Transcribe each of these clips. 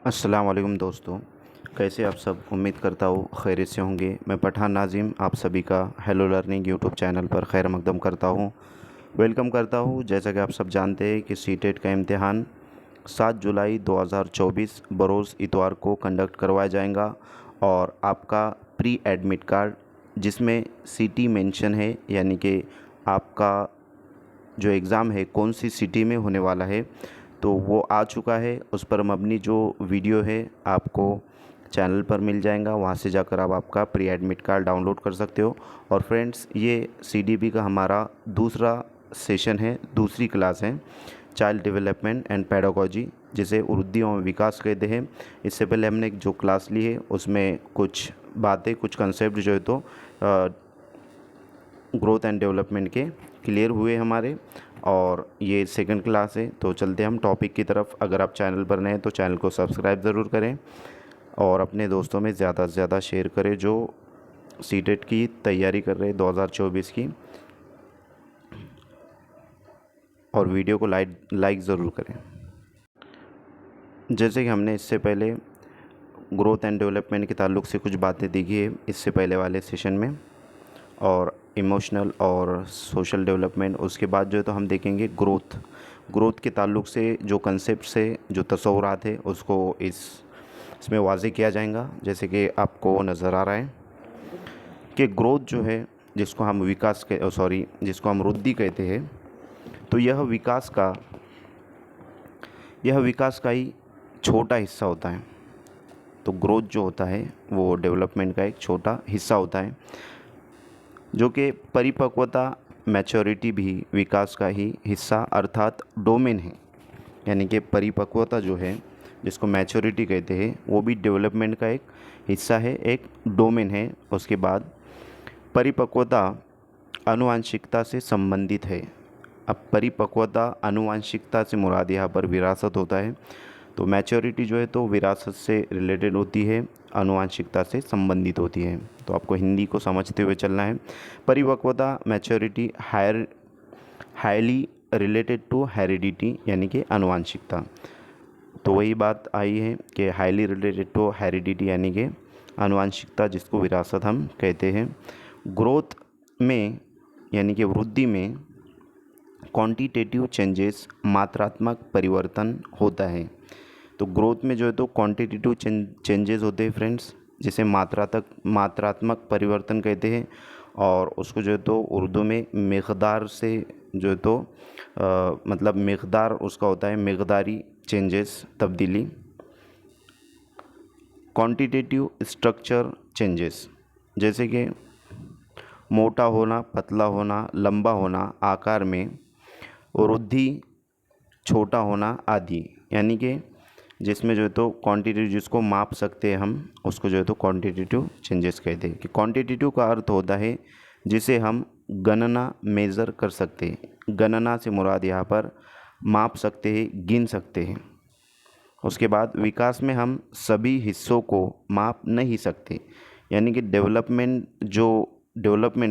अस्सलाम वालेकुम दोस्तों, कैसे आप सब। उम्मीद करता हूँ खैरियत से होंगे। मैं पठान नाज़िम आप सभी का हेलो लर्निंग यूट्यूब चैनल पर खैर मकदम करता हूँ, वेलकम करता हूँ। जैसा कि आप सब जानते हैं कि सीटेट का इम्तिहान 7 जुलाई 2024 बरोज़ इतवार को कंडक्ट करवाया जाएगा और आपका प्री एडमिट कार्ड जिसमें सिटी मेंशन है, यानी कि आपका जो एग्ज़ाम है कौन सी सिटी में होने वाला है, तो वो आ चुका है। उस पर मबनी जो वीडियो है आपको चैनल पर मिल जाएगा, वहाँ से जाकर आप आपका प्री एडमिट कार्ड डाउनलोड कर सकते हो। और फ्रेंड्स, ये सीडीपी का हमारा दूसरा सेशन है, दूसरी क्लास है, चाइल्ड डेवलपमेंट एंड पेडागोजी, जिसे उर्दू में विकास कहते हैं। इससे पहले हमने जो क्लास ली है उसमें कुछ बातें, कुछ कंसेप्ट जो है तो ग्रोथ एंड डेवलपमेंट के क्लियर हुए हमारे, और ये सेकंड क्लास है। तो चलते हम टॉपिक की तरफ। अगर आप चैनल पर नए हैं तो चैनल को सब्सक्राइब ज़रूर करें और अपने दोस्तों में ज़्यादा से ज़्यादा शेयर करें जो सीटेट की तैयारी कर रहे हैं 2024 की, और वीडियो को लाइक ज़रूर करें। जैसे कि हमने इससे पहले ग्रोथ एंड डेवलपमेंट के ताल्लुक़ से कुछ बातें देखी है इससे पहले वाले सेशन में, और इमोशनल और सोशल डेवलपमेंट। उसके बाद जो है तो हम देखेंगे ग्रोथ के ताल्लुक़ से जो कंसेप्ट से जो तसव्वुरात है उसको इसमें वाज़े किया जाएगा। जैसे कि आपको नज़र आ रहा है कि ग्रोथ जो है, जिसको हम जिसको हम वृद्धि कहते हैं, तो यह विकास का ही छोटा हिस्सा होता है। तो ग्रोथ जो होता है वो डेवलपमेंट का एक छोटा हिस्सा होता है, जो कि परिपक्वता, मैच्योरिटी भी विकास का ही हिस्सा अर्थात डोमेन है। यानी कि परिपक्वता जो है, जिसको मैच्योरिटी कहते हैं, वो भी डेवलपमेंट का एक हिस्सा है, एक डोमेन है। उसके बाद परिपक्वता आनुवंशिकता से संबंधित है। अब परिपक्वता आनुवंशिकता से मुराद यहाँ पर विरासत होता है। तो मैच्योरिटी जो है तो विरासत से रिलेटेड होती है, आनुवंशिकता से संबंधित होती है। तो आपको हिंदी को समझते हुए चलना है। परिपक्वता, maturity, highly related to heredity, यानी कि आनुवंशिकता। तो वही बात आई है कि हाईली रिलेटेड टू हेरिडिटी यानी कि आनुवंशिकता, जिसको विरासत हम कहते हैं। ग्रोथ में यानी कि वृद्धि में क्वांटिटेटिव चेंजेस, मात्रात्मक परिवर्तन होता है। तो ग्रोथ में जो है तो क्वांटिटेटिव चेंजेस होते हैं फ्रेंड्स, जिसे मात्रात्मक परिवर्तन कहते हैं, और उसको जो है तो उर्दू में मिक़दार से जो है तो मतलब मिक़दार उसका होता है, मिक़दारी चेंजेस, तब्दीली। क्वांटिटेटिव स्ट्रक्चर चेंजेस, जैसे कि मोटा होना, पतला होना, लंबा होना, आकार में वृद्धि, छोटा होना आदि। यानी कि जिसमें जो है तो क्वांटिटेटिव, जिसको माप सकते हैं हम, उसको जो है तो क्वांटिटेटिव चेंजेस कहते हैं। कि क्वांटिटेटिव का अर्थ होता है जिसे हम गणना, मेज़र कर सकते हैं। गणना से मुराद यहाँ पर माप सकते हैं, गिन सकते हैं। उसके बाद विकास में हम सभी हिस्सों को माप नहीं सकते। यानी कि डेवलपमेंट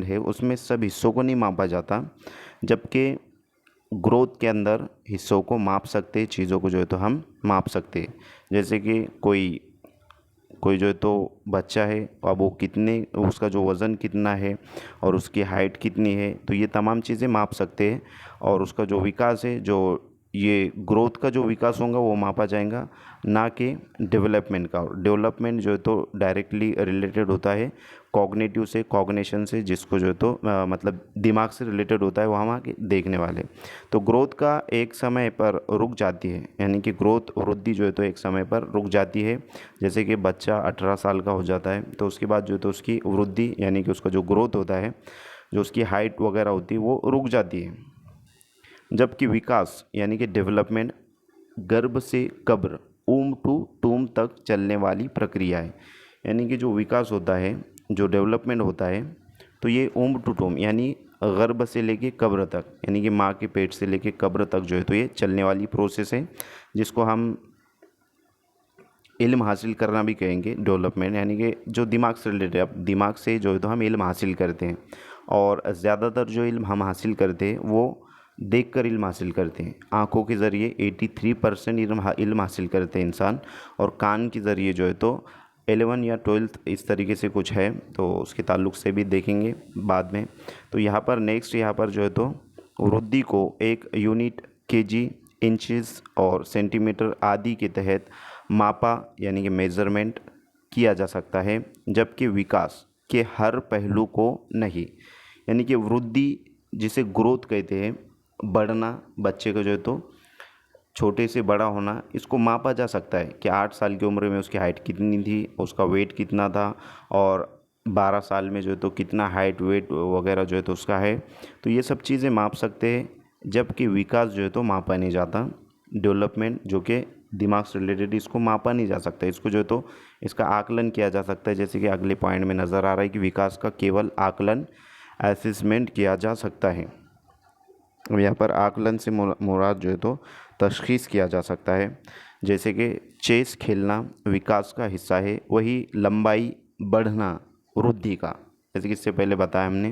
है उसमें सब हिस्सों को नहीं मापा जाता, जबकि ग्रोथ के अंदर हिस्सों को माप सकते हैं, चीज़ों को जो है तो हम माप सकते हैं। जैसे कि कोई जो है तो बच्चा है, अब वो उसका जो वज़न कितना है और उसकी हाइट कितनी है, तो ये तमाम चीज़ें माप सकते हैं। और उसका जो विकास है, जो ये ग्रोथ का जो विकास होगा वो मापा जाएगा, ना कि डेवलपमेंट का। डेवलपमेंट जो है तो डायरेक्टली रिलेटेड होता है कॉग्निटिव से, कॉग्निशन से, जिसको जो है तो मतलब दिमाग से रिलेटेड होता है, वहाँ के देखने वाले। तो ग्रोथ का एक समय पर रुक जाती है, यानी कि वृद्धि जो है तो एक समय पर रुक जाती है। जैसे कि बच्चा 18 साल का हो जाता है तो उसके बाद जो है तो उसकी वृद्धि यानी कि उसका जो ग्रोथ होता है, जो उसकी हाइट वगैरह होती है, वो रुक जाती है। जबकि विकास यानी कि डेवलपमेंट गर्भ से कब्र, ऊम टू टूम तक चलने वाली प्रक्रिया है। यानी कि जो विकास होता है, जो डेवलपमेंट होता है, तो ये ऊम टू टूम यानी गर्भ से लेके कब्र तक, यानी कि माँ के पेट से लेके कब्र तक जो है तो ये चलने वाली प्रोसेस है, जिसको हम इल्म हासिल करना भी कहेंगे। डेवलपमेंट यानी कि जो दिमाग से रिलेटेड, अब दिमाग से जो है तो हम इल्म हासिल करते हैं, और ज़्यादातर जो इल्म हम हासिल करते हैं वो देखकर इल्म हासिल करते हैं। आँखों के ज़रिए 83% इल्म हासिल करते हैं इंसान, और कान के ज़रिए जो है तो 11 या 12 इस तरीके से कुछ है, तो उसके ताल्लुक़ से भी देखेंगे बाद में। तो यहाँ पर नेक्स्ट यहाँ पर जो है तो वृद्धि को एक यूनिट, केजी, इंचेस और सेंटीमीटर आदि के तहत मापा यानी कि मेज़रमेंट किया जा सकता है, जबकि विकास के हर पहलू को नहीं। यानी कि वृद्धि जिसे ग्रोथ कहते हैं, बढ़ना, बच्चे का जो है तो छोटे से बड़ा होना, इसको मापा जा सकता है कि 8 साल की उम्र में उसकी हाइट कितनी थी, उसका वेट कितना था, और 12 साल में जो है तो कितना हाइट वेट वगैरह जो है तो उसका है। तो ये सब चीज़ें माप सकते हैं, जबकि विकास जो है तो मापा नहीं जाता। डेवलपमेंट जो कि दिमाग से रिलेटेड, इसको मापा नहीं जा सकता, इसको जो है तो इसका आकलन किया जा सकता है। जैसे कि अगले पॉइंट में नज़र आ रहा है कि विकास का केवल आकलन, असेसमेंट किया जा सकता है। अब यहाँ पर आकलन से मुराद जो है तो तशख़ीस किया जा सकता है। जैसे कि चेस खेलना विकास का हिस्सा है, वही लंबाई बढ़ना वृद्धि का। जैसे कि इससे पहले बताया हमने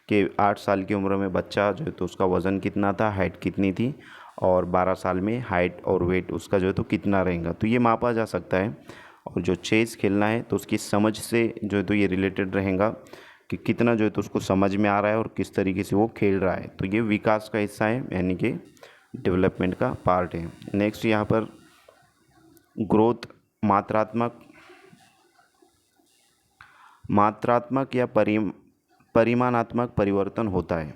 कि 8 साल की उम्र में बच्चा जो है तो उसका वज़न कितना था, हाइट कितनी थी, और 12 साल में हाइट और वेट उसका जो है तो कितना रहेगा, तो ये मापा जा सकता है। और जो चेस खेलना है तो उसकी समझ से जो है तो ये रिलेटेड रहेगा कि कितना जो है तो उसको समझ में आ रहा है और किस तरीके से वो खेल रहा है, तो ये विकास का हिस्सा है, यानी कि डेवलपमेंट का पार्ट है। नेक्स्ट यहाँ पर ग्रोथ मात्रात्मक या परिमाणात्मक परिवर्तन होता है।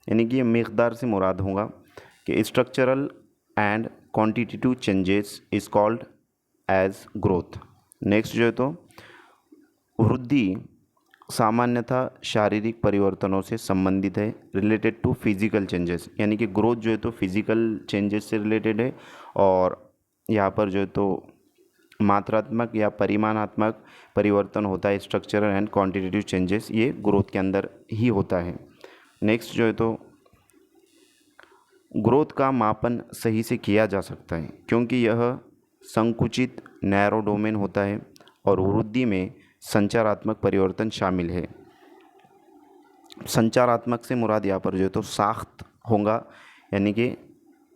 यानी कि ये मिक़दार से मुराद होगा कि structural and quantitative changes is called as growth. Next जो है तो वृद्धि सामान्यतः शारीरिक परिवर्तनों से संबंधित है, रिलेटेड टू फिज़िकल चेंजेस। यानी कि ग्रोथ जो है तो फिज़िकल चेंजेस से रिलेटेड है, और यहाँ पर जो है तो मात्रात्मक या परिमाणात्मक परिवर्तन होता है, स्ट्रक्चरल एंड क्वांटिटेटिव चेंजेस, ये ग्रोथ के अंदर ही होता है। नेक्स्ट जो है तो ग्रोथ का मापन सही से किया जा सकता है, क्योंकि यह संकुचित नैरो डोमेन होता है, और वृद्धि में संचारात्मक परिवर्तन शामिल है। संचारात्मक से मुराद यहाँ पर जो है तो साख्त होगा, यानी कि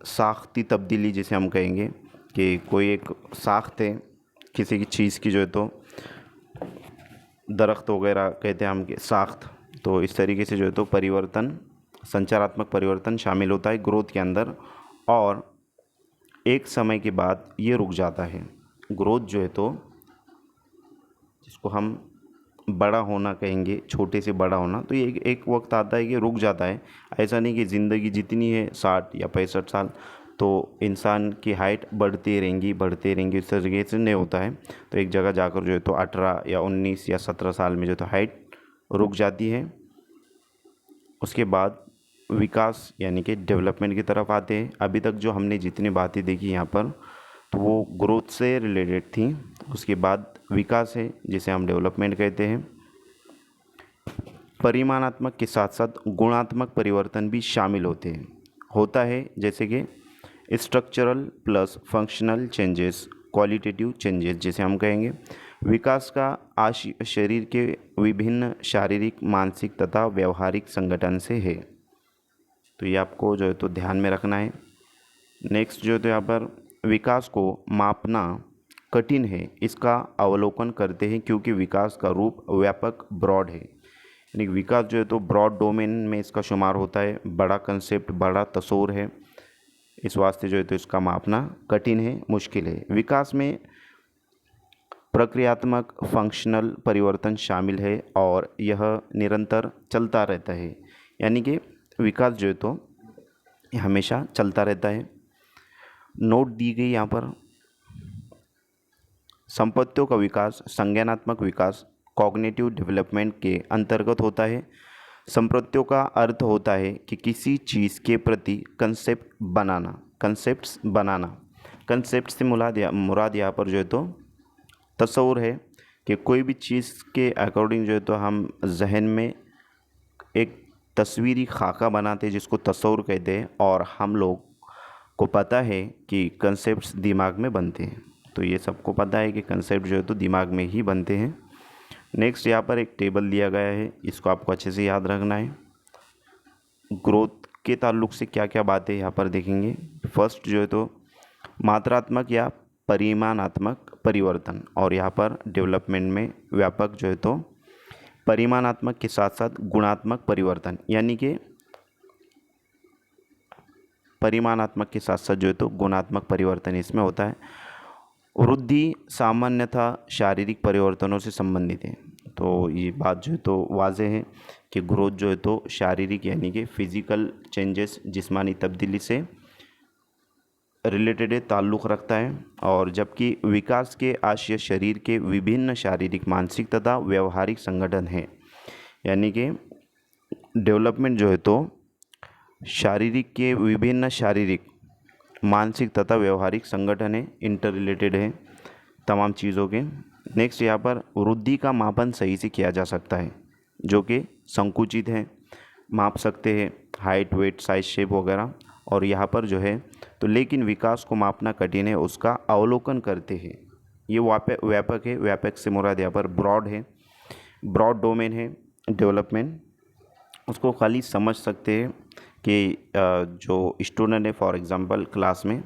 साख्ती तब्दीली जिसे हम कहेंगे कि कोई एक साख्त है किसी की चीज़ की, जो है तो दरख्त वगैरह कहते हैं हम कि साख्त, तो इस तरीके से जो है तो परिवर्तन, संचारात्मक परिवर्तन शामिल होता है ग्रोथ के अंदर, और एक समय के बाद ये रुक जाता है। ग्रोथ जो है तो जिसको हम बड़ा होना कहेंगे, छोटे से बड़ा होना, तो ये एक वक्त आता है कि रुक जाता है। ऐसा नहीं कि ज़िंदगी जितनी है 60 या 65 साल तो इंसान की हाइट बढ़ती रहेंगी, इस तरीके से नहीं होता है। तो एक जगह जाकर जो है तो 18 या 19 या 17 साल में जो तो हाइट रुक जाती है। उसके बाद विकास यानी कि डेवलपमेंट की तरफ आते हैं। अभी तक जो हमने जितनी बातें देखी यहाँ पर, तो वो ग्रोथ से रिलेटेड थी। उसके बाद विकास है जिसे हम डेवलपमेंट कहते हैं। परिमाणात्मक के साथ साथ गुणात्मक परिवर्तन भी शामिल होता है, जैसे कि structural plus functional changes, qualitative changes जिसे हम कहेंगे। विकास का शरीर के विभिन्न शारीरिक, मानसिक तथा व्यवहारिक संगठन से है, तो ये आपको जो है तो ध्यान में रखना है। नेक्स्ट जो है तो यहाँ पर विकास को मापना कठिन है, इसका अवलोकन करते हैं, क्योंकि विकास का रूप व्यापक ब्रॉड है। यानी विकास जो है तो ब्रॉड डोमेन में इसका शुमार होता है, बड़ा कंसेप्ट, बड़ा तस्वूर है, इस वास्ते जो है तो इसका मापना कठिन है, मुश्किल है। विकास में प्रक्रियात्मक फंक्शनल परिवर्तन शामिल है, और यह निरंतर चलता रहता है। यानी कि विकास जो है तो हमेशा चलता रहता है। नोट दी गई यहाँ पर, संपत्तियों का विकास संज्ञानात्मक विकास कॉग्निटिव डेवलपमेंट के अंतर्गत होता है। संपत्तियों का अर्थ होता है कि किसी चीज़ के प्रति कंसेप्ट्स बनाना। कंसेप्ट से मुराद यहाँ पर जो है तो तस्वूर है कि कोई भी चीज़ के अकॉर्डिंग जो है तो हम जहन में एक तस्वीरी खाका बनाते हैं, जिसको तस्वूर कहते हैं, और हम लोग को पता है कि कंसेप्ट्स दिमाग में बनते हैं। तो ये सबको पता है कि कंसेप्ट जो है तो दिमाग में ही बनते हैं। नेक्स्ट यहाँ पर एक टेबल दिया गया है, इसको आपको अच्छे से याद रखना है। ग्रोथ इसके ताल्लुक से क्या क्या बातें यहाँ पर देखेंगे। फर्स्ट जो है तो मात्रात्मक या परिमाणात्मक परिवर्तन, और यहाँ पर डेवलपमेंट में व्यापक जो है तो परिमाणात्मक के साथ साथ गुणात्मक परिवर्तन, यानी कि परिमाणात्मक के साथ साथ जो है तो गुणात्मक परिवर्तन इसमें होता है। वृद्धि सामान्यतः शारीरिक परिवर्तनों से संबंधित है। तो ये बात जो है तो वाज़ेह है कि ग्रोथ जो है तो शारीरिक यानी कि फिजिकल चेंजेस, जिस्मानी तब्दीली से रिलेटेड ताल्लुक़ रखता है, और जबकि विकास के आशय शरीर के विभिन्न शारीरिक, मानसिक तथा व्यवहारिक संगठन है। यानी कि डेवलपमेंट जो है तो शारीरिक के विभिन्न शारीरिक, मानसिक तथा व्यवहारिक संगठन है, इंटर रिलेटेड है तमाम चीज़ों के। नेक्स्ट यहाँ पर वृद्धि का मापन सही से किया जा सकता है, जो कि संकुचित है, माप सकते हैं हाइट, वेट, साइज, शेप वगैरह। और यहाँ पर जो है तो लेकिन विकास को मापना कठिन है, उसका अवलोकन करते हैं। ये व्यापक है, व्यापक से मुराद यहाँ पर ब्रॉड है, ब्रॉड डोमेन है डेवलपमेंट। उसको खाली समझ सकते हैं कि जो स्टूडेंट है, फॉर एग्जांपल क्लास में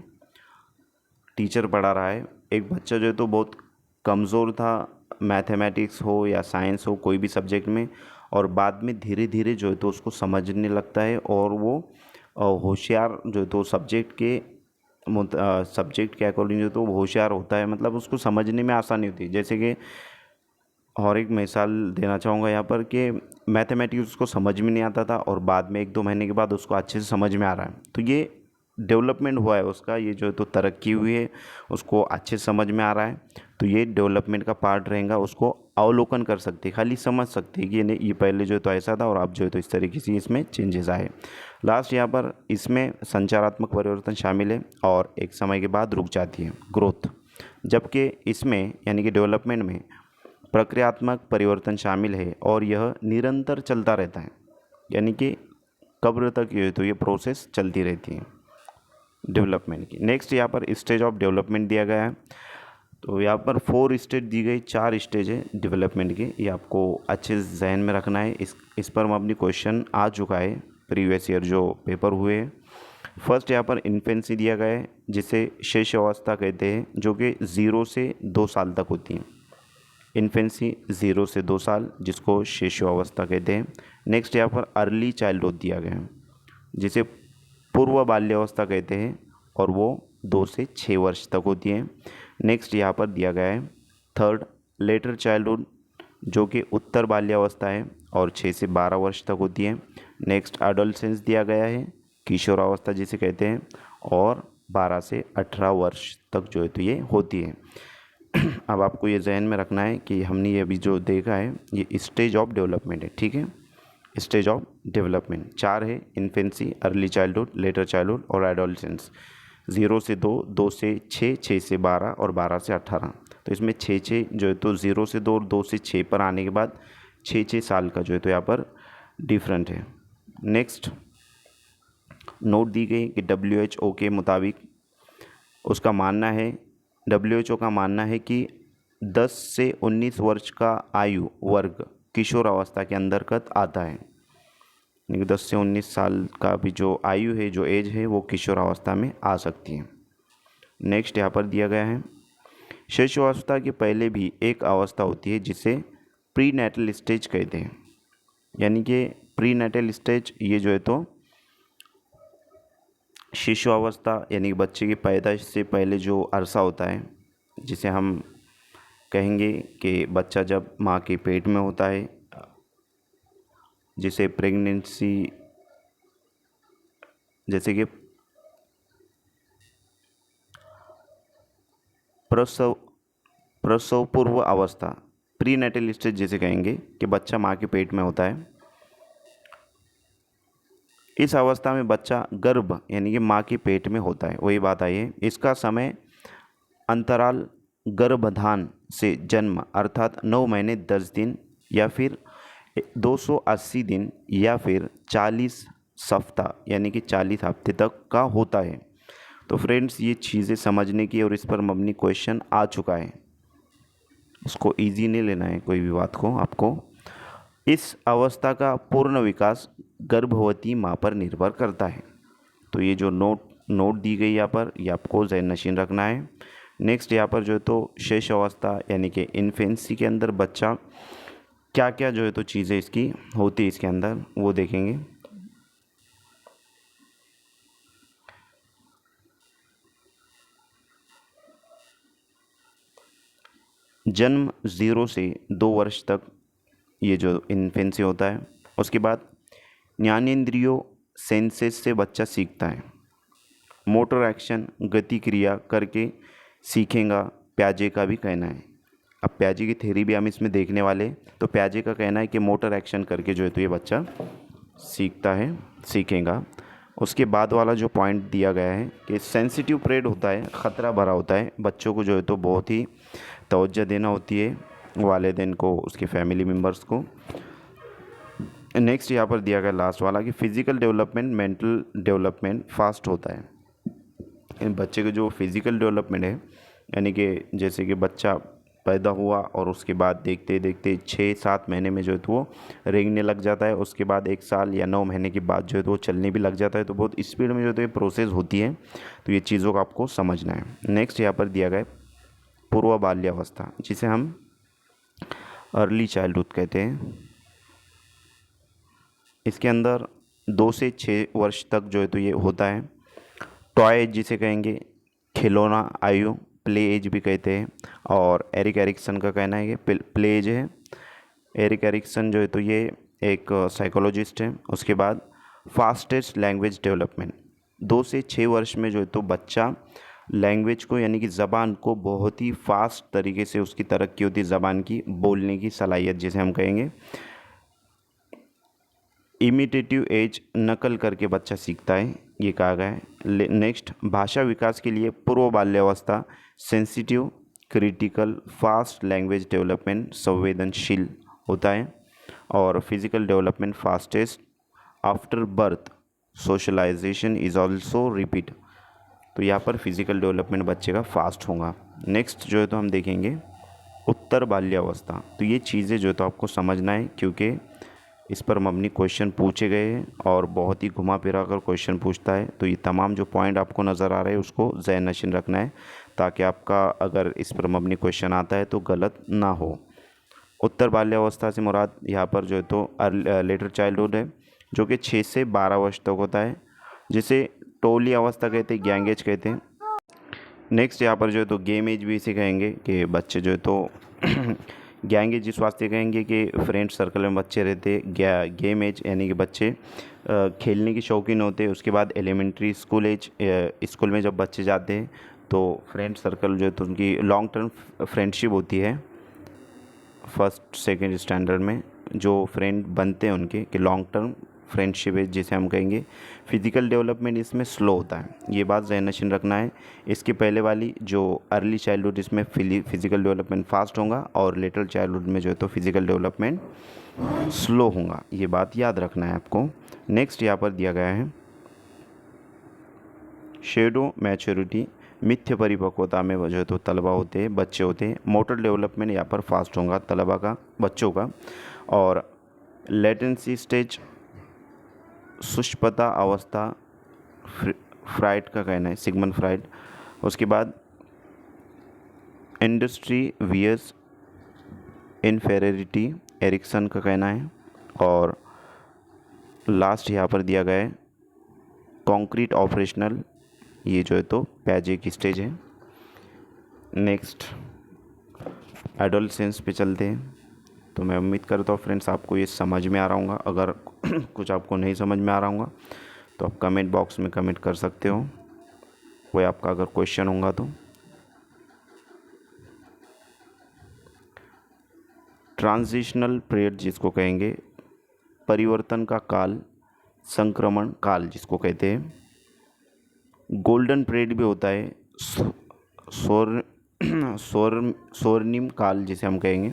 टीचर पढ़ा रहा है, एक बच्चा जो है तो बहुत कमज़ोर था, मैथमेटिक्स हो या साइंस हो, कोई भी सब्जेक्ट में, और बाद में धीरे धीरे जो है तो उसको समझने लगता है, और वो होशियार जो है तो सब्जेक्ट के अकॉर्डिंग जो तो होशियार होता है, मतलब उसको समझने में आसानी होती है। जैसे कि और एक मिसाल देना चाहूँगा यहाँ पर कि मैथमेटिक्स उसको समझ में नहीं आता था, और बाद में 1-2 महीने के बाद उसको अच्छे से समझ में आ रहा है। तो ये डेवलपमेंट हुआ है उसका, ये जो है तो तरक्की हुई है, उसको अच्छे से समझ में आ रहा है। तो ये डेवलपमेंट का पार्ट रहेगा, उसको अवलोकन कर सकते, खाली समझ सकते कि ये पहले जो है तो ऐसा था और अब जो है तो इस तरीके से इसमें चेंजेस आए। लास्ट यहाँ पर इसमें संचारात्मक परिवर्तन शामिल है, और एक समय के बाद रुक जाती है ग्रोथ। जबकि इसमें यानी कि डेवलपमेंट में प्रक्रियात्मक परिवर्तन शामिल है, और यह निरंतर चलता रहता है, यानी कि कब्र तक ये तो ये प्रोसेस चलती रहती है डेवलपमेंट की। नेक्स्ट यहाँ पर स्टेज ऑफ डेवलपमेंट दिया गया है। तो यहाँ पर 4 स्टेज दी गई, 4 स्टेज है डेवलपमेंट के, ये आपको अच्छे से जहन में रखना है। इस पर हम अपनी क्वेश्चन आ चुका है प्रीवियस ईयर जो पेपर हुए हैं। फर्स्ट यहाँ पर इन्फेंसी दिया गया है, जिसे शिशु अवस्था कहते हैं, जो कि 0 से 2 साल तक होती है। इन्फेंसी 0 से 2 साल, जिसको शिशु अवस्था कहते हैं। नेक्स्ट यहाँ पर अर्ली चाइल्डहुड दिया गया है, जिसे पूर्व बाल्यावस्था कहते हैं, और वो 2 से 6 वर्ष तक होती है। नेक्स्ट यहाँ पर दिया गया है थर्ड लेटर चाइल्डहुड, जो कि उत्तर बाल्यावस्था है, और 6 से 12 वर्ष तक होती है। नेक्स्ट एडोलसेंस दिया गया है, किशोरावस्था जिसे कहते हैं, और 12 से 18 वर्ष तक जो है तो ये होती है। अब आपको ये जहन में रखना है कि हमने ये अभी जो देखा है ये स्टेज ऑफ डेवलपमेंट है, ठीक है। स्टेज ऑफ डेवलपमेंट 4 है, infancy, early childhood, letter childhood और एडोलसेंस। 0 से 2, 2 से 6, 6 से 12 और 12 से 18। तो इसमें 6 जो है तो 0 से 2 और 2 से 6 पर आने के बाद 6 साल का जो है तो यहाँ पर डिफरेंट है। नेक्स्ट नोट दी गई कि WHO के मुताबिक उसका मानना है, WHO का मानना है कि 10 से 19 वर्ष का आयु वर्ग किशोर अवस्था के अंतर्गत आता है। 10 से 19 साल का भी जो आयु है, जो एज है, वो किशोर अवस्था में आ सकती है। नेक्स्ट यहाँ पर दिया गया है, शिशु अवस्था के पहले भी एक अवस्था होती है जिसे प्री नेटल स्टेज कहते हैं। यानी कि प्री नेटल स्टेज ये जो है तो शिशु अवस्था यानी कि बच्चे की पैदाइश से पहले जो अरसा होता है, जिसे हम कहेंगे कि बच्चा जब माँ के पेट में होता है, जिसे प्रेगनेंसी, जैसे कि प्रसव पूर्व अवस्था, प्री नेटल स्टेज जिसे कहेंगे कि बच्चा माँ के पेट में होता है। इस अवस्था में बच्चा गर्भ यानी कि माँ के पेट में होता है, वही बात आई है। इसका समय अंतराल गर्भधान से जन्म अर्थात 9 महीने 10 दिन या फिर 280 दिन या फिर 40 सप्ताह यानी कि 40 हफ्ते तक का होता है। तो फ्रेंड्स ये चीज़ें समझने की, और इस पर मबनी क्वेश्चन आ चुका है, इसको इजी नहीं लेना है कोई भी बात को। आपको इस अवस्था का पूर्ण विकास गर्भवती माँ पर निर्भर करता है। तो ये जो नोट दी गई यहाँ पर, ये आपको ज़हन नशीन रखना है। नेक्स्ट यहाँ पर जो है तो शेष अवस्था यानी कि इन्फेंसी के अंदर बच्चा क्या क्या जो है तो चीज़ें इसकी होती है इसके अंदर, वो देखेंगे। जन्म 0 से 2 वर्ष तक ये जो इन्फेंसी होता है। उसके बाद ज्ञानेंद्रियों सेंसेस से बच्चा सीखता है। मोटर एक्शन गति क्रिया करके सीखेगा, प्याजे का भी कहना है। अब प्याजे की थ्योरी भी हम इसमें देखने वाले। तो प्याजे का कहना है कि मोटर एक्शन करके जो है तो ये बच्चा सीखता है, सीखेगा। उसके बाद वाला जो पॉइंट दिया गया है कि सेंसिटिव पीरियड होता है, ख़तरा भरा होता है, बच्चों को जो है तो बहुत ही तवज्जो देना होती है, वालिदैन को, उसके फैमिली मेम्बर्स को। नेक्स्ट यहाँ पर दिया गया लास्ट वाला कि physical development mental development fast होता है। इन बच्चे के जो फिज़िकल डेवलपमेंट है, यानी कि जैसे कि बच्चा पैदा हुआ और उसके बाद देखते देखते 6-7 महीने में जो है तो वो रेंगने लग जाता है। उसके बाद 1 साल या 9 महीने के बाद जो है तो वो चलने भी लग जाता है। तो बहुत स्पीड में जो है तो ये प्रोसेस होती है। तो ये चीज़ों को आपको समझना है। नेक्स्ट यहाँ पर दिया गया है पूर्व बाल्यावस्था, जिसे हम अर्ली चाइल्डहुड कहते हैं। इसके अंदर 2 से 6 वर्ष तक जो है तो ये होता है। टॉय एज जिसे कहेंगे, खिलौना आयु, प्ले एज भी कहते हैं। और एरिक एरिक्सन का कहना है कि प्ले एज है। एरिक एरिक्सन जो है तो ये एक साइकोलॉजिस्ट है। उसके बाद फास्टेस्ट लैंग्वेज डेवलपमेंट, 2 से 6 वर्ष में जो है तो बच्चा लैंग्वेज को यानी कि ज़बान को बहुत ही फास्ट तरीके से उसकी तरक्की होती है, ज़बान की बोलने की सलाहियत जिसे हम कहेंगे। इमिटेटिव एज, नकल करके बच्चा सीखता है, ये कहा गया है। नेक्स्ट भाषा विकास के लिए पूर्व बाल्यावस्था sensitive, critical, fast language development संवेदनशील होता है। और physical development fastest after birth, socialisation is also repeat. तो यहाँ पर फिजिकल डेवलपमेंट बच्चे का फास्ट होगा। नेक्स्ट जो है तो हम देखेंगे उत्तर बाल्यावस्था। तो ये चीज़ें जो है तो आपको समझना है, क्योंकि इस पर मबनी क्वेश्चन पूछे गए हैं और बहुत ही घुमा फिरा कर क्वेश्चन पूछता है। तो ये तमाम जो पॉइंट आपको नज़र आ रहे हैं उसको ज़हन नशीन रखना है, ताकि आपका अगर इस पर मबनी क्वेश्चन आता है तो गलत ना हो। उत्तर बाल्यावस्था से मुराद यहाँ पर जो है तो लेटर चाइल्डहुड है, जो कि 6 से 12 वर्ष तक होता है, जिसे टोली अवस्था कहते हैं, गैंग एज कहते हैं। नेक्स्ट यहाँ पर जो है तो गेम एज भी इसे कहेंगे कि बच्चे जो है तो गैंग एज इस वास्ते कहेंगे कि फ्रेंड सर्कल में बच्चे रहते। गेम एज यानी कि बच्चे खेलने के शौकीन होते हैं। उसके बाद एलिमेंट्री स्कूल एज, स्कूल में जब बच्चे जाते हैं तो फ्रेंड सर्कल जो है तो उनकी लॉन्ग टर्म फ्रेंडशिप होती है। फर्स्ट सेकेंड स्टैंडर्ड में जो फ्रेंड बनते हैं उनके कि लॉन्ग टर्म फ्रेंडशिप है, जिसे हम कहेंगे। फिज़िकल डेवलपमेंट इसमें स्लो होता है, ये बात ज़हन नशीन रखना है। इसके पहले वाली जो अर्ली चाइल्डहुड, इसमें फिज़िकल डेवलपमेंट फास्ट होगा और लेटर चाइल्डहुड में जो है तो फिज़िकल डेवलपमेंट स्लो होगा, ये बात याद रखना है आपको। नेक्स्ट यहाँ पर दिया गया है शेडो मैच्योरिटी, मिथ्य परिपक्वता में जो है तो तलबा होते हैं, बच्चे होते हैं। मोटर डेवलपमेंट यहाँ पर फास्ट होगा तलबा का, बच्चों का। और लेटेंसी स्टेज, सुष्पता अवस्था, फ्राइड का कहना है, सिगमंड फ्राइड। उसके बाद इंडस्ट्री वियर्स इनफेरिटी, एरिक्सन का कहना है। और लास्ट यहाँ पर दिया गया है कॉन्क्रीट ऑपरेशनल, ये जो है तो प्याजे की स्टेज है। नेक्स्ट एडोलसेंस पे चलते हैं। तो मैं उम्मीद करता हूँ फ्रेंड्स आपको ये समझ में आ रहा होगा। अगर कुछ आपको नहीं समझ में आ रहा होगा तो आप कमेंट बॉक्स में कमेंट कर सकते हो, कोई आपका अगर क्वेश्चन होगा तो। ट्रांजिशनल पीरियड जिसको कहेंगे, परिवर्तन का काल, संक्रमण काल जिसको कहते हैं। गोल्डन पीरियड भी होता है, स्वर्णिम काल जिसे हम कहेंगे।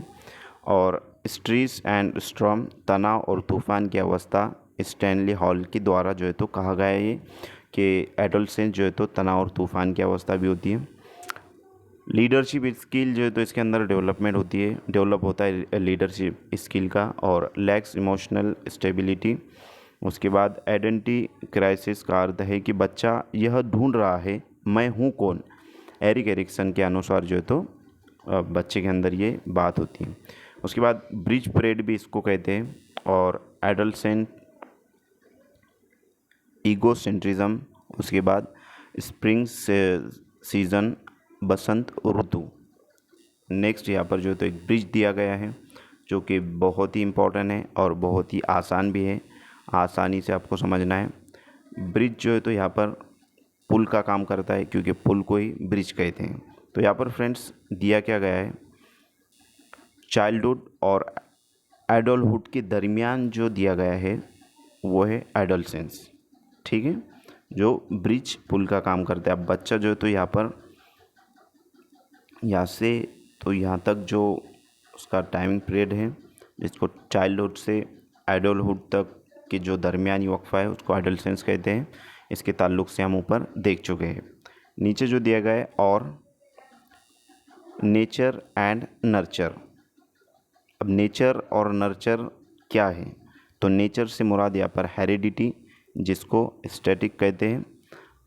और स्ट्रेस एंड स्टॉर्म, तनाव और तूफान की अवस्था, स्टैनली हॉल के द्वारा जो है तो कहा गया है ये कि एडोलसेंस जो है तो तनाव और तूफान की अवस्था भी होती है। लीडरशिप स्किल जो है तो इसके अंदर डेवलपमेंट होती है, डेवलप होता है लीडरशिप स्किल का। और लैक्स इमोशनल स्टेबिलिटी, उसके बाद आइडेंटिटी क्राइसिस का अर्थ है कि बच्चा यह ढूंढ रहा है मैं हूँ कौन। एरिक एरिक्सन के अनुसार जो है तो बच्चे के अंदर ये बात होती है। उसके बाद ब्रिज परेड भी इसको कहते हैं। और एडolescent ईगोसेंट्रिज्म। उसके बाद स्प्रिंग सीजन, बसंत ऋतु। नेक्स्ट यहाँ पर जो है तो एक ब्रिज दिया गया है जो कि बहुत ही इम्पोर्टेंट है और बहुत ही आसान भी है, आसानी से आपको समझना है। ब्रिज जो है तो यहाँ पर पुल का काम करता है क्योंकि पुल को ही ब्रिज कहते हैं। तो यहाँ पर फ्रेंड्स दिया क्या गया है, चाइल्डहुड और एडल्टहुड के दरमियान जो दिया गया है वो है एडोलसेंस। ठीक है, जो ब्रिज पुल का काम करता है। अब बच्चा जो है तो यहाँ पर यहाँ से तो यहाँ तक जो उसका टाइमिंग पीरियड है जिसको चाइल्डहुड से एडल्टहुड तक के जो दरमियानी वक्फा है उसको एडोलसेंस कहते हैं। इसके ताल्लुक से हम ऊपर देख चुके हैं। नीचे जो दिया गया है और नेचर एंड नर्चर। अब नेचर और नर्चर क्या है, तो नेचर से मुराद यहाँ पर हेरिडिटी जिसको स्टैटिक कहते हैं,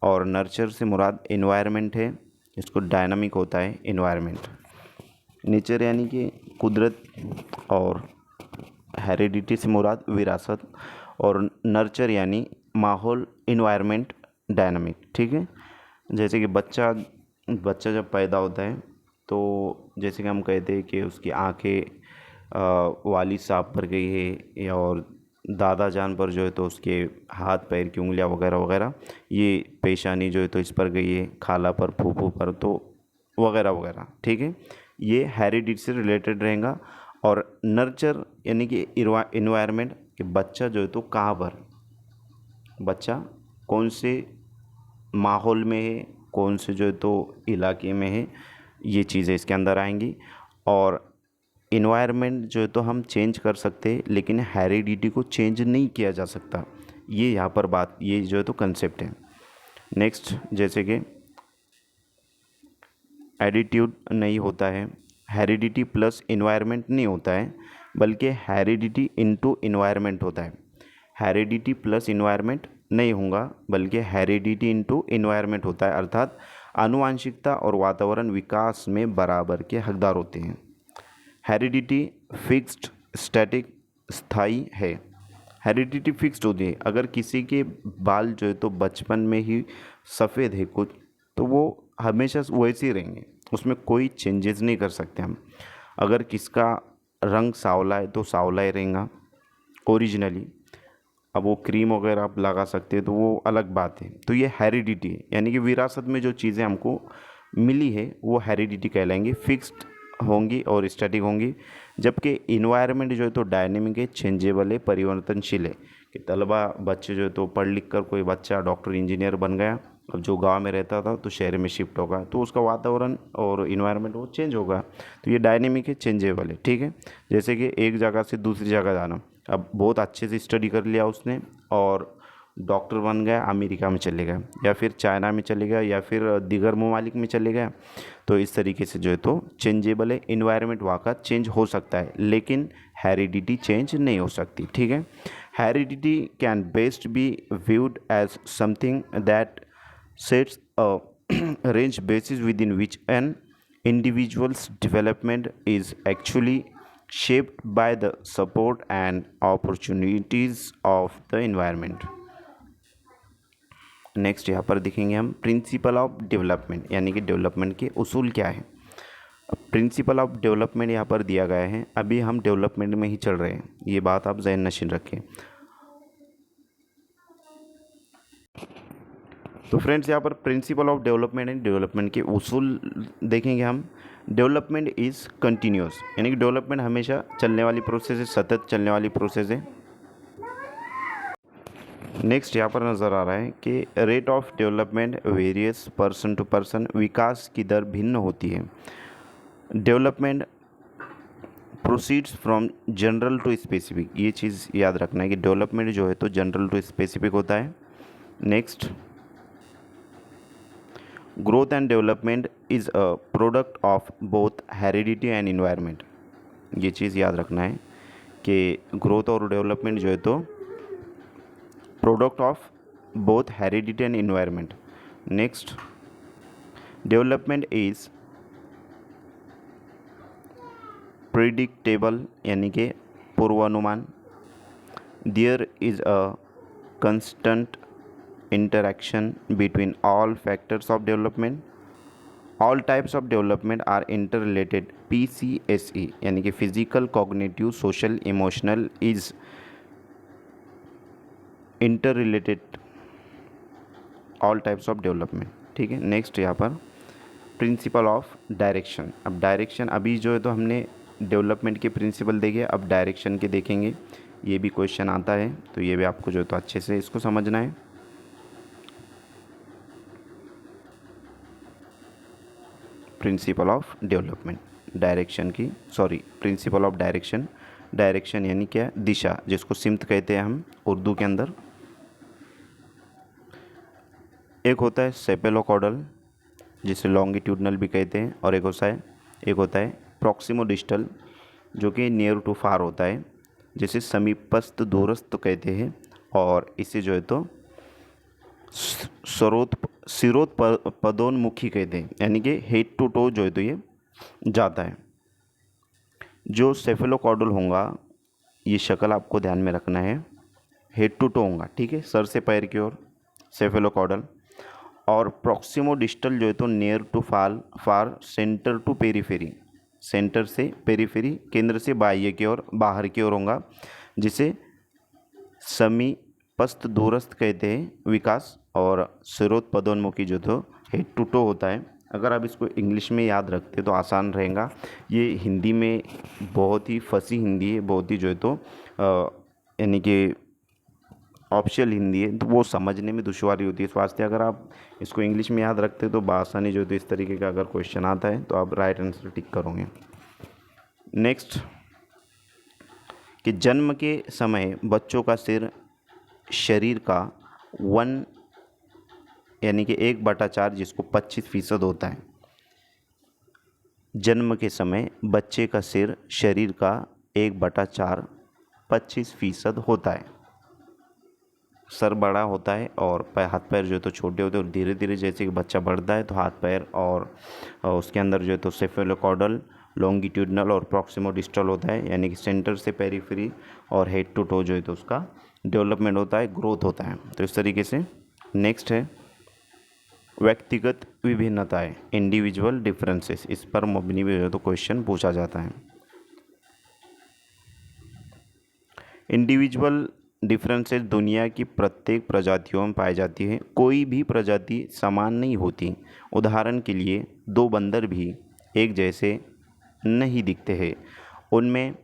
और नर्चर से मुराद एनवायरनमेंट है जिसको डायनामिक होता है एनवायरनमेंट। नेचर यानी कि कुदरत और हेरिडिटी से मुराद विरासत, और नर्चर यानी माहौल एनवायरनमेंट डायनामिक। ठीक है, जैसे कि बच्चा जब पैदा होता है तो जैसे कि हम कहते हैं कि उसकी आंखें वालिद साहब पर गई है और दादा जान पर जो है तो उसके हाथ पैर की उंगलियां वगैरह वगैरह, ये पेशानी जो है तो इस पर गई है, खाला पर फूफू पर तो वगैरह वगैरह। ठीक है, ये हेरिडिटी से रिलेटेड रहेगा। और नर्चर यानी कि इन्वायरमेंट कि बच्चा जो है तो कहाँ पर, बच्चा कौन से माहौल में है, कौन से जो है तो इलाके में है, ये चीज़ें इसके अंदर आएंगी। और इन्वायरमेंट जो है तो हम चेंज कर सकते हैं लेकिन हेरिडिटी को चेंज नहीं किया जा सकता, ये यहाँ पर बात, ये जो है तो कंसेप्ट है। नेक्स्ट, जैसे कि एडिट्यूड नहीं होता है, हेरिडिटी प्लस इन्वायरमेंट नहीं होता है, बल्कि हेरिडिटी इनटू इन्वायरमेंट होता है। हेरिडिटी प्लस इन्वायरमेंट नहीं होगा बल्कि हेरिडिटी इनटू इन्वायरमेंट होता है, अर्थात आनुवांशिकता और वातावरण विकास में बराबर के हकदार होते हैं। हेरिडिटी फिक्स्ड, स्टैटिक, स्थायी है। हेरिडिटी फिक्स्ड होती है, अगर किसी के बाल जो है तो बचपन में ही सफ़ेद है कुछ, तो वो हमेशा वैसे ही रहेंगे, उसमें कोई चेंजेस नहीं कर सकते हम। अगर किसका रंग सांवला है तो सांवला ही रहेगा ओरिजिनली, अब वो क्रीम वगैरह आप लगा सकते हैं तो वो अलग बात है। तो ये हेरिडिटी है, यानी कि विरासत में जो चीज़ें हमको मिली है वो हेरिडिटी कहलाएंगी, फिक्स्ड होंगी और स्टैटिक होंगी। जबकि इन्वायरमेंट जो है तो डायनेमिक है, चेंजेबल है, परिवर्तनशील है। कि तलबा बच्चे जो है तो पढ़ लिख कर कोई बच्चा डॉक्टर इंजीनियर बन गया, अब जो गांव में रहता था तो शहर में शिफ्ट होगा तो उसका वातावरण और इन्वायरमेंट वो चेंज होगा। तो ये डायनेमिक है, चेंजेबल है। ठीक है, जैसे कि एक जगह से दूसरी जगह जाना, अब बहुत अच्छे से स्टडी कर लिया उसने और डॉक्टर बन गया, अमेरिका में चले गया या फिर चाइना में चले गया या फिर दीगर ममालिक में चले गया, तो इस तरीके से जो है तो चेंजेबल है। इन्वायरमेंट वहाँ का चेंज हो सकता है लेकिन हेरिडिटी चेंज नहीं हो सकती। ठीक है, heredity can best be viewed as something that sets a range basis within which an individual's development is actually shaped by the support and opportunities of the environment. Next यहाँ पर देखेंगे हम principle of development, यानी कि development के उसूल क्या है। प्रिंसिपल ऑफ डेवलपमेंट यहाँ पर दिया गया है, अभी हम डेवलपमेंट में ही चल रहे हैं, ये बात आप ज़हन नशीन रखें। तो फ्रेंड्स यहाँ पर principle of development and development के उसूल देखेंगे हम। डेवलपमेंट इज़ कंटिन्यूस, यानी कि डेवलपमेंट हमेशा चलने वाली प्रोसेस है, सतत चलने वाली प्रोसेस है। नेक्स्ट यहाँ पर नज़र आ रहा है कि rate of development various person to person, विकास की दर भिन्न होती है। Development proceeds from general to specific, ये चीज़ याद रखना है कि डेवलपमेंट जो है तो जनरल टू स्पेसिफिक होता है। Next, growth and development is a product of both heredity and environment, ये चीज़ याद रखना है कि ग्रोथ और डेवलपमेंट जो है तो product of both heredity and environment. Next, development is predictable यानी कि पूर्वानुमान। There is a constant interaction between all factors of development. All types of development are interrelated. PCSE यानी कि physical, cognitive, social, emotional is interrelated all types of development. ठीक है। Next यहाँ पर principle of direction. अब direction अभी जो है तो हमने डेवलपमेंट के प्रिंसिपल देखे, अब डायरेक्शन के देखेंगे। ये भी क्वेश्चन आता है तो ये भी आपको जो है तो अच्छे से इसको समझना है। प्रिंसिपल ऑफ डेवलपमेंट, डायरेक्शन की, प्रिंसिपल ऑफ डायरेक्शन। डायरेक्शन यानी क्या? दिशा, जिसको सिमत कहते हैं हम उर्दू के अंदर। एक होता है सेपेलोकॉडल, जिसे लॉन्गिट्यूडनल भी कहते हैं, और एक होता है प्रॉक्सिमो डिस्टल, जो कि नियर टू फार होता है, जिसे समीपस्थ दूरस्थ कहते हैं, और इसे जो है तो सिरोत्पदोन्मुखी कहते हैं, यानी कि हेड टू टो जो है तो ये जाता है। जो सेफेलोकॉडल होगा, ये शक्ल आपको ध्यान में रखना है, हेड टू टो होगा, ठीक है, सर से पैर की ओर सेफेलोकॉडल। और प्रॉक्सिमो डिस्टल जो है तो near to far centre to periphery, centre से पेरीफेरी, केंद्र से बाह्य की ओर, बाहर की ओर होगा, जिसे समीपस्थ दूरस्थ कहते हैं विकास। और सिरोत्पदोन्मुखी जो तो हेड टू टो होता है। अगर आप इसको इंग्लिश में याद रखते तो आसान रहेगा। ये हिंदी में बहुत ही फंसी हिंदी है, बहुत ही जो है तो यानी कि ऑप्शनल हिंदी है, तो वो समझने में दुश्वारी होती है। इस वास्ते अगर आप इसको इंग्लिश में याद रखते तो बआसानी जो है तो इस तरीके का अगर क्वेश्चन आता है तो आप राइट आंसर टिक करोगे। नेक्स्ट, कि जन्म के समय बच्चों का सिर शरीर का 1 यानी कि 1/4, जिसको 25% होता है। जन्म के समय बच्चे का सिर शरीर का 1/4 25% होता है। सर बड़ा होता है और हाथ पैर जो है तो छोटे होते हैं, और धीरे धीरे जैसे कि बच्चा बढ़ता है तो हाथ पैर और उसके अंदर जो है तो सेफेलोकॉडल, लॉन्गिट्यूडनल और प्रॉक्सिमो डिस्टल होता है, यानी कि सेंटर से पेरीफेरी और हेड टू टो जो है तो उसका डेवलपमेंट होता है, ग्रोथ होता है। तो इस तरीके से। नेक्स्ट है व्यक्तिगत विभिन्नताएं, इंडिविजुअल डिफरेंसेस। इस पर मबनी भी जो है तो क्वेश्चन पूछा जाता है। इंडिविजुअल डिफरेंसेस दुनिया की प्रत्येक प्रजातियों में पाई जाती है। कोई भी प्रजाति समान नहीं होती। उदाहरण के लिए 2 बंदर भी एक जैसे नहीं दिखते हैं, उनमें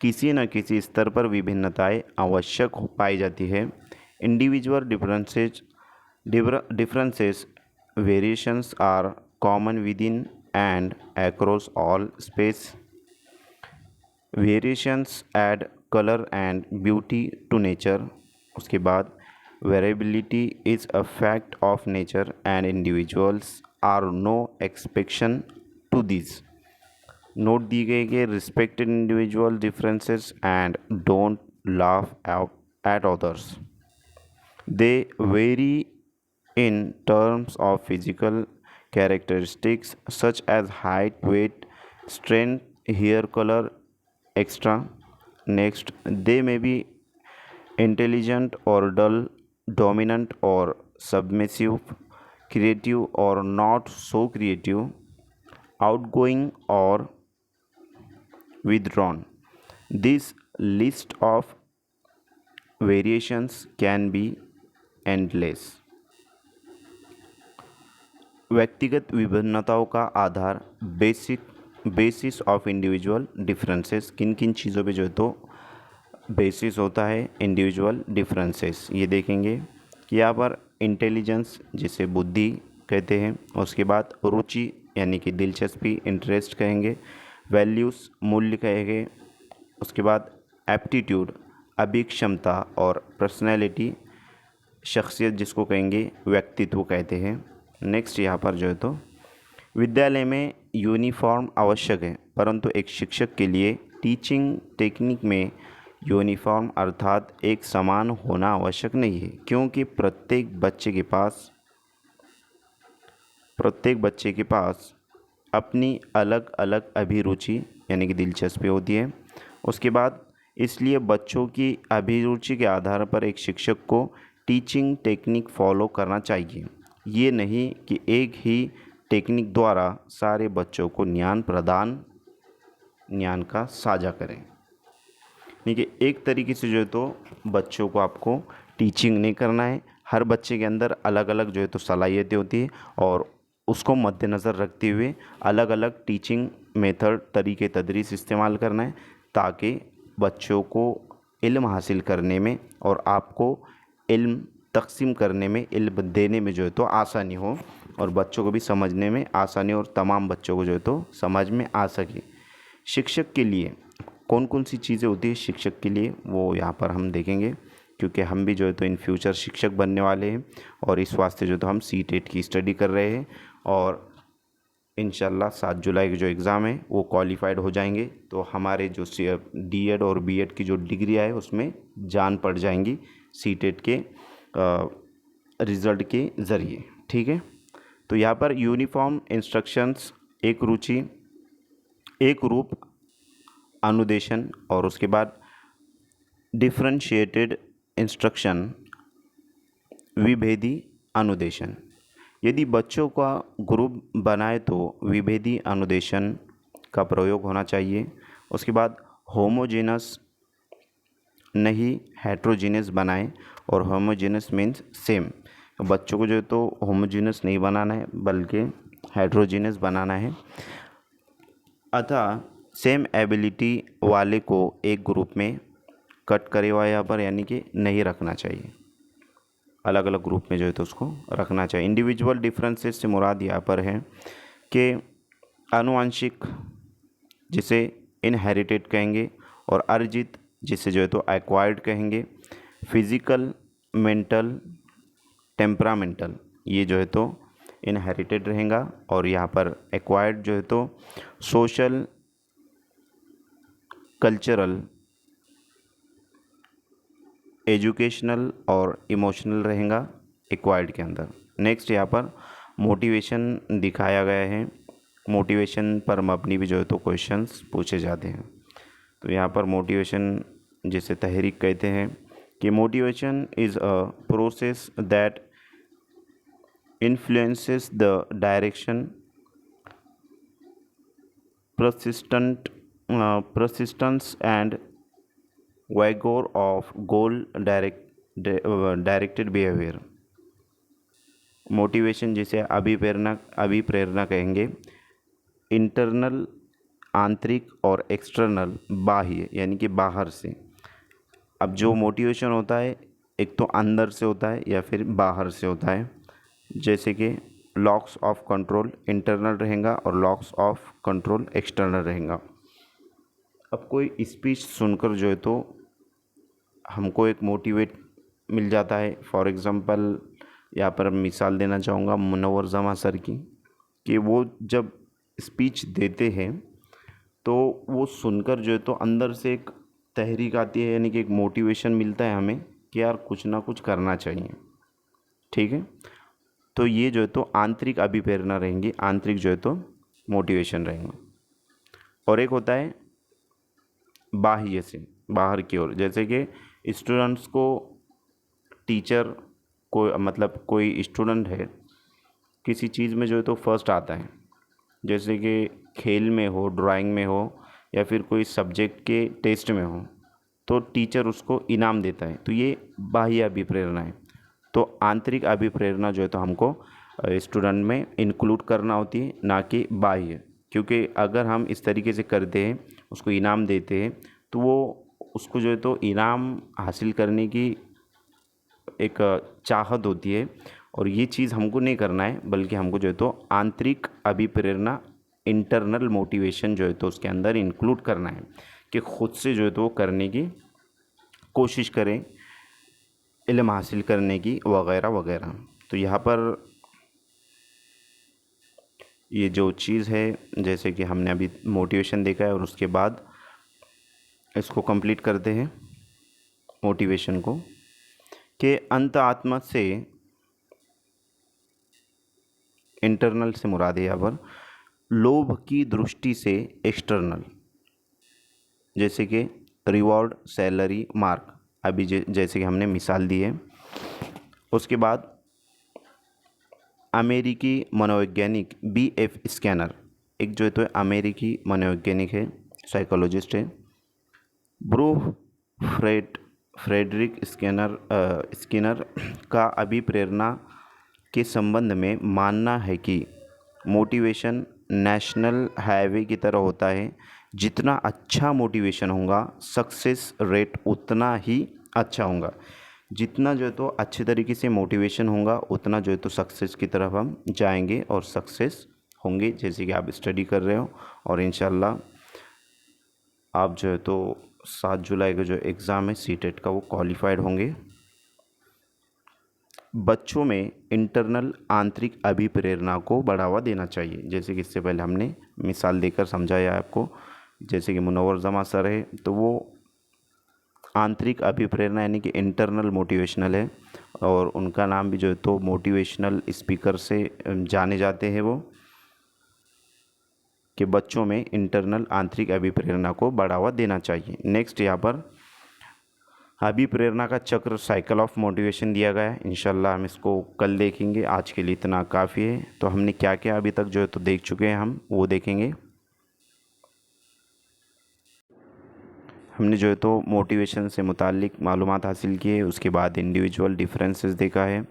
किसी न किसी स्तर पर विभिन्नताएं आवश्यक पाई जाती है। Individual differences variations are common within and across all space. Variations add color and beauty to nature. उसके बाद variability is a fact of nature and individuals are no exception to this. Note दी गई कि respect individual differences and don't laugh at others. They vary in terms of physical characteristics such as height, weight, strength, hair color, etc. Next, they may be intelligent or dull, dominant or submissive, creative or not so creative, outgoing or withdrawn. This list of variations can be endless. व्यक्तिगत विभिन्नताओं का आधार basis of individual differences. किन किन चीज़ों पे जो है तो बेसिस होता है इंडिविजुअल डिफरेंसेस, ये देखेंगे कि यहाँ पर इंटेलिजेंस, जिसे बुद्धि कहते हैं, उसके बाद रुचि यानी कि दिलचस्पी, इंटरेस्ट कहेंगे, वैल्यूज़ मूल्य कहेंगे, उसके बाद एप्टीट्यूड अभिक्षमता, और पर्सनैलिटी शख्सियत, जिसको कहेंगे व्यक्तित्व कहते हैं। नेक्स्ट, यहाँ पर जो है तो विद्यालय में यूनिफॉर्म आवश्यक है, परंतु एक शिक्षक के लिए टीचिंग टेक्निक में यूनिफॉर्म अर्थात एक समान होना आवश्यक नहीं है, क्योंकि प्रत्येक बच्चे के पास अपनी अलग अलग अभिरुचि यानी कि दिलचस्पी होती है। उसके बाद इसलिए बच्चों की अभिरुचि के आधार पर एक शिक्षक को टीचिंग टेक्निक फॉलो करना चाहिए। ये नहीं कि एक ही टेक्निक द्वारा सारे बच्चों को ज्ञान का साझा करें। देखिए, एक तरीके से जो है तो बच्चों को आपको टीचिंग नहीं करना है। हर बच्चे के अंदर अलग अलग जो है तो सलाहियतें होती है और उसको मद्देनज़र रखते हुए अलग अलग टीचिंग मेथड तरीके तदरीस इस्तेमाल करना है, ताकि बच्चों को इल्म हासिल करने में और आपको इल्म तक़सीम करने में, इल्म देने में जो है तो आसानी हो और बच्चों को भी समझने में आसानी और तमाम बच्चों को जो है तो समझ में आ सके। शिक्षक के लिए कौन कौन सी चीज़ें होती है शिक्षक के लिए, वो यहाँ पर हम देखेंगे, क्योंकि हम भी जो है तो इन फ्यूचर शिक्षक बनने वाले हैं और इस वास्ते जो तो हम CTET की स्टडी कर रहे हैं और इंशाल्लाह 7 जुलाई के जो एग्ज़ाम है वो क्वालिफाइड हो जाएंगे तो हमारे जो D.Ed और B.Ed की जो डिग्री है उसमें जान पड़ जाएंगी CTET के रिज़ल्ट के ज़रिए। ठीक है, तो यहाँ पर यूनिफॉर्म इंस्ट्रक्शंस, एक रुचि, एक रूप अनुदेशन और उसके बाद डिफरेंशिएटेड इंस्ट्रक्शन, विभेदी अनुदेशन। यदि बच्चों का ग्रुप बनाए तो विभेदी अनुदेशन का प्रयोग होना चाहिए। उसके बाद होमोजेनस नहीं हेट्रोजीनियस बनाएं, और होमोजेनस मीन्स सेम। बच्चों को जो है तो होमोजेनस नहीं बनाना है बल्कि हेट्रोजीनियस बनाना है। अतः सेम एबिलिटी वाले को एक ग्रुप में कट करे हुआ यहाँ पर यानी कि नहीं रखना चाहिए, अलग अलग ग्रुप में जो है तो उसको रखना चाहिए। इंडिविजुअल डिफरेंसेस से मुराद यहाँ पर है कि आनुवंशिक, जिसे इनहेरिटेड कहेंगे, और अर्जित, जिसे जो है तो एक्वायर्ड कहेंगे। फिज़िकल, मेंटल, टेम्परामेंटल, ये जो है तो इनहेरिटेड रहेगा, और यहाँ पर एक्वायर्ड जो है तो सोशल, कल्चरल, एजुकेशनल और इमोशनल रहेगा एक्वायर्ड के अंदर। नेक्स्ट यहाँ पर मोटिवेशन दिखाया गया है। मोटिवेशन पर मबनी भी जो है तो क्वेश्चंस पूछे जाते हैं। तो यहाँ पर मोटिवेशन जिसे तहरीक कहते हैं कि motivation is a process that influences the direction, persistence and vigor of goal directed behavior। Motivation जिसे अभिप्रेरणा कहेंगे। इंटरनल, आंतरिक, और एक्सटर्नल, बाह्य यानी कि बाहर से। अब जो मोटिवेशन होता है एक तो अंदर से होता है या फिर बाहर से होता है, जैसे कि लॉक्स ऑफ कंट्रोल इंटरनल रहेगा और लॉक्स ऑफ कंट्रोल एक्सटर्नल रहेगा। अब कोई स्पीच सुनकर जो है तो हमको एक मोटिवेट मिल जाता है। फॉर एग्ज़ाम्पल यहाँ पर मिसाल देना चाहूँगा मुनव्वर जमा सर की, कि वो जब स्पीच देते हैं तो वो सुनकर जो है तो अंदर से एक तहरीक आती है, यानी कि एक मोटिवेशन मिलता है हमें कि यार कुछ ना कुछ करना चाहिए। ठीक है, तो ये जो है तो आंतरिक अभिप्रेरणा रहेंगी, आंतरिक जो है तो मोटिवेशन रहेंगे। और एक होता है बाह्य से, बाहर की ओर, जैसे कि स्टूडेंट्स को टीचर को, मतलब कोई स्टूडेंट है किसी चीज़ में जो है तो फर्स्ट आता है, जैसे कि खेल में हो, ड्राइंग में हो, या फिर कोई सब्जेक्ट के टेस्ट में हो, तो टीचर उसको इनाम देता है, तो ये बाह्य अभिप्रेरणा है। तो आंतरिक अभिप्रेरणा जो है तो हमको स्टूडेंट में इंक्लूड करना होती है, ना कि बाह्य, क्योंकि अगर हम इस तरीके से करते हैं, उसको इनाम देते हैं, तो वो उसको जो है तो इनाम हासिल करने की एक चाहत होती है, और ये चीज़ हमको नहीं करना है, बल्कि हमको जो है तो आंतरिक अभिप्रेरणा, इंटरनल मोटिवेशन जो है तो उसके अंदर इंक्लूड करना है, कि ख़ुद से जो है तो करने की कोशिश करें, इल्म हासिल करने की, वगैरह वगैरह। तो यहाँ पर ये जो चीज़ है, जैसे कि हमने अभी मोटिवेशन देखा है, और उसके बाद इसको कंप्लीट करते हैं। मोटिवेशन को कि अंत आत्मा से इंटरनल से मुराद है यहाँ पर लोभ की दृष्टि से एक्सटर्नल, जैसे कि रिवॉर्ड, सैलरी, मार्क, अभी जैसे कि हमने मिसाल दी है। उसके बाद अमेरिकी मनोवैज्ञानिक B.F. स्कैनर, एक जो है तो अमेरिकी मनोवैज्ञानिक है, साइकोलॉजिस्ट है, ब्रूफ फ्रेडरिक स्किनर का अभिप्रेरणा के संबंध में मानना है कि मोटिवेशन नेशनल हाईवे की तरह होता है। जितना अच्छा मोटिवेशन होगा सक्सेस रेट उतना ही अच्छा होगा। जितना जो है तो अच्छे तरीके से मोटिवेशन होगा उतना जो है तो सक्सेस की तरफ हम जाएंगे और सक्सेस होंगे। जैसे कि आप स्टडी कर रहे हो और इंशाल्लाह आप जो है तो 7 जुलाई का जो एग्ज़ाम है सीटेट का वो क्वालिफाइड होंगे। बच्चों में इंटरनल आंतरिक अभिप्रेरणा को बढ़ावा देना चाहिए, जैसे कि इससे पहले हमने मिसाल देकर समझाया आपको। जैसे कि मुनव्वर जमा सर है तो वो आंतरिक अभिप्रेरणा यानी कि इंटरनल मोटिवेशनल है और उनका नाम भी जो है तो मोटिवेशनल स्पीकर से जाने जाते हैं वो, कि बच्चों में इंटरनल आंतरिक अभिप्रेरणा को बढ़ावा देना चाहिए। नेक्स्ट यहाँ पर अभिप्रेरणा का चक्र साइकिल ऑफ मोटिवेशन दिया गया है। इंशाल्लाह हम इसको कल देखेंगे, आज के लिए इतना काफ़ी है। तो हमने क्या क्या अभी तक जो है तो देख चुके हैं, हम वो देखेंगे। हमने जो है तो मोटिवेशन से मुताल्लिक मालूमात हासिल किए, उसके बाद इंडिविजुअल डिफरेंसेस देखा है,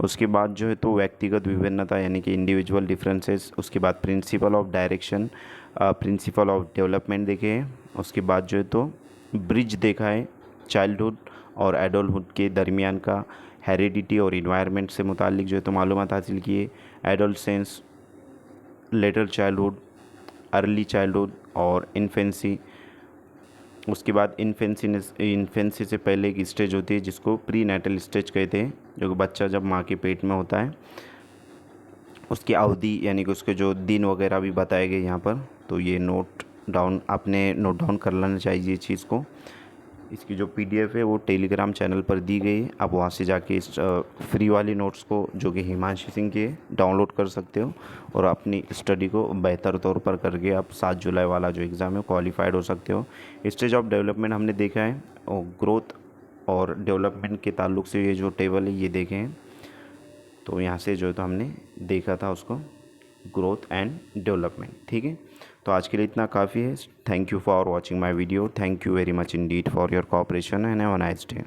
उसके बाद जो है तो व्यक्तिगत विभिन्नता यानी कि इंडिविजुअल डिफरेंसेस, उसके बाद principle of direction, principle of development देखे हैं, उसके बाद जो है तो ब्रिज देखा है चाइल्डहुड और एडल्टहुड के दरमियान का, हेरिडिटी और इन्वायरमेंट से मुताल्लिक जो है तो मालूमात हासिल किए, adolescence, letter childhood, early childhood और इन्फेंसी। उसके बाद इन्फेंसी से पहले एक स्टेज होती है जिसको प्री नेटल स्टेज कहते हैं, जो कि बच्चा जब माँ के पेट में होता है उसकी अवधि यानी कि उसके जो दिन वगैरह भी बताए गए यहाँ पर। तो ये नोट डाउन कर लेना चाहिए ये चीज़ को। इसकी जो PDF है वो टेलीग्राम चैनल पर दी गई है, आप वहाँ से जाके इस फ्री वाली नोट्स को जो कि हिमांशी सिंह के डाउनलोड कर सकते हो और अपनी स्टडी को बेहतर तौर पर करके आप 7 जुलाई वाला जो एग्ज़ाम है क्वालिफाइड हो सकते हो। स्टेज ऑफ डेवलपमेंट हमने देखा है और ग्रोथ और डेवलपमेंट के ताल्लुक से ये जो टेबल है ये देखे हैं। तो यहाँ से जो है तो हमने देखा था उसको, ग्रोथ एंड डेवलपमेंट। ठीक है, तो आज के लिए इतना काफ़ी है। Thank you for watching my video. Thank you very much Indeed for your cooperation and have a nice day.